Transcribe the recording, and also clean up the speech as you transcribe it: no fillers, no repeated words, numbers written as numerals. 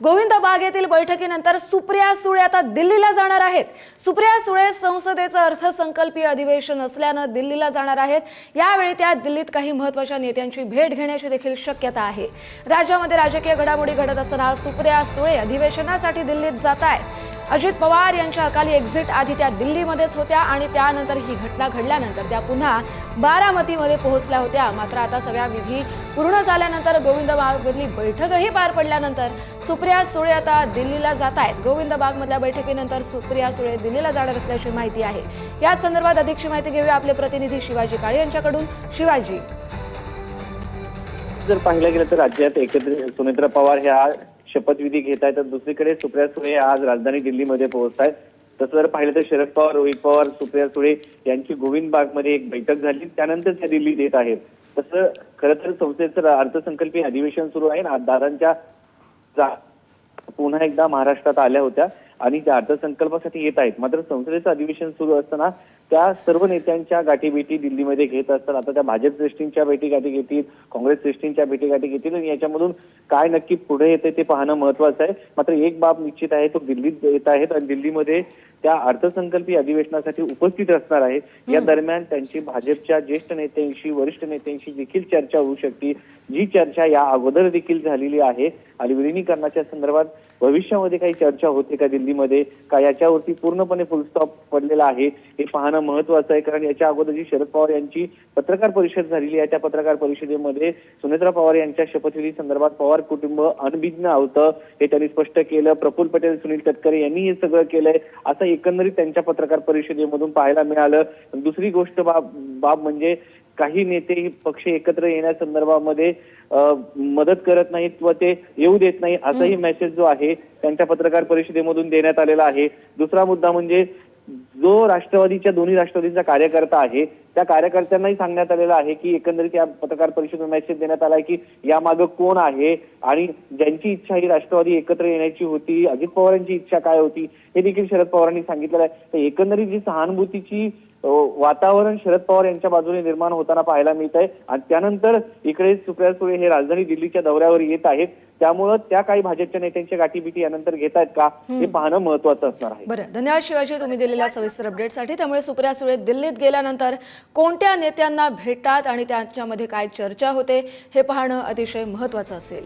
गोविंद बाग येथील बैठकीनंतर सुप्रिया सुळे आता दिल्लीला जाणार आहेत। सुप्रिया सुळे संसदेचं अर्थसंकल्पीय अधिवेशन असल्याने दिल्लीला जाणार आहेत। यावेळी त्या दिल्लीत काही महत्त्वाच्या नेत्यांची भेट घेण्याची देखील शक्यता आहे। राज्यामध्ये राजकीय घडामोडी घडत असताना सुप्रिया सुळे अधिवेशनासाठी दिल्लीत जात आहेत। अजित पवार यांच्या अकाली एक्झिट आधी त्या दिल्लीमध्येच होत्या आणि त्यानंतर ही घटना घडल्यानंतर त्या पुन्हा बारामतीमध्ये पोहोचल्या होत्या। मात्र आता सगळ्या विधी पूर्ण झाल्यानंतर गोविंद बागमधली बैठकही पार पडल्यानंतर सुप्रिया सुळे आता दिल्लीला जात आहेत। गोविंद बागमधल्या बैठकीनंतर सुप्रिया सुळे दिल्लीला जाणार असल्याची माहिती आहे। याच संदर्भात अधिकची माहिती घेऊया आपले प्रतिनिधी शिवाजी काळे यांच्याकडून। शिवाजी, जर पाहिलं गेलं तर राज्यात एकत्र सुनेत्रा पवार ह्या शपथविधी घेत आहेत, तर दुसरीकडे सुप्रिया सुळे आज राजधानी दिल्लीमध्ये पोहोचत आहेत। तसं जर पाहिलं तर शरद पवार, रोहित पवार, सुप्रिया सुळे यांची गोविंद बागमध्ये एक बैठक झाली, त्यानंतर त्या दिल्लीत येत आहेत। तसं खरं तर संसदेचं अर्थसंकल्पीय अधिवेशन सुरू आहे। दादांच्या पुन्हा एकदा महाराष्ट्रात आल्या होत्या आणि त्या अर्थसंकल्पासाठी येत आहेत। मात्र संसदेचं अधिवेशन सुरू असताना त्या सर्व नेत्यांच्या गाठीभेटी दिल्लीमध्ये घेत असतात। आता त्या भाजप श्रेष्ठींच्या भेटीगाठी घेतील, काँग्रेस श्रेष्ठींच्या भेटीगाठी घेतील आणि याच्यामधून काय नक्की पुढे येते ते पाहणं महत्वाचं आहे। मात्र एक बाब निश्चित आहे, तो दिल्लीत येत आहेत आणि दिल्लीमध्ये त्या अर्थसंकल्पीय अधिवेशनासाठी उपस्थित असणार आहे। या दरम्यान त्यांची भाजपच्या ज्येष्ठ नेत्यांशी, वरिष्ठ नेत्यांशी देखील चर्चा होऊ शकते, जी चर्चा या अगोदर देखील झालेली आहे। आणि विलिनीकरणाच्या संदर्भात भविष्यामध्ये काही चर्चा होते का दिल्लीमध्ये, का याच्यावरती पूर्णपणे फुलस्टॉप पडलेला आहे हे पाहणं महत्वाचं आहे। कारण याच्या अगोदर जी शरद पवार यांची पत्रकार परिषद झालेली आहे, त्या पत्रकार परिषदेमध्ये सुनेत्रा पवार यांच्या शपथविधी संदर्भात पवार कुटुंब अनभिज्ञ होतं हे त्यांनी स्पष्ट केलं। प्रफुल्ल पटेल, सुनील तटकरे यांनी हे सगळं केलंय असं एकंदरीत त्यांच्या पत्रकार परिषदेमधून पाहायला मिळालं। दुसरी गोष्ट बाब म्हणजे काही नेते पक्ष एकत्र येण्यासंदर्भामध्ये मदत करत नाहीत व ते येऊ देत नाही असाही मेसेज जो आहे त्यांच्या पत्रकार परिषदेमधून देण्यात आलेला आहे। दुसरा मुद्दा म्हणजे जो राष्ट्रवादीच्या दोन्ही राष्ट्रवादीचा कार्यकर्ता आहे त्या कार्यकर्त्यांनाही सांगण्यात आलेलं आहे की एकंदरीत या पत्रकार परिषदेत मेसेज देण्यात आलाय की यामागे कोण आहे आणि ज्यांची इच्छा ही राष्ट्रवादी एकत्र येण्याची होती, अजित पवारांची इच्छा काय होती हे देखील शरद पवारांनी सांगितलेलं आहे। तर एकंदरीत जी सहानुभूतीची वातावरण शरद पवार यांच्या बाजूने निर्माण होताना पाहायला मिळत आहे। आणि त्यानंतर इकडे सुप्रिया सुळे हे राजधानी दिल्लीच्या दौऱ्यावर येत आहेत, त्यामुळे त्या काही भाजपच्या नेत्यांच्या गाठीभेटी यानंतर घेत आहेत का हे पाहणं महत्वाचं असणार आहे। बरं, धन्यवाद शिवाजी तुम्ही दिलेल्या सविस्तर अपडेटसाठी। त्यामुळे सुप्रिया सुळे दिल्लीत गेल्यानंतर कोणत्या नेत्यांना भेटतात आणि त्यांच्यामध्ये काय चर्चा होते हे पाहणं अतिशय महत्त्वाचं असेल।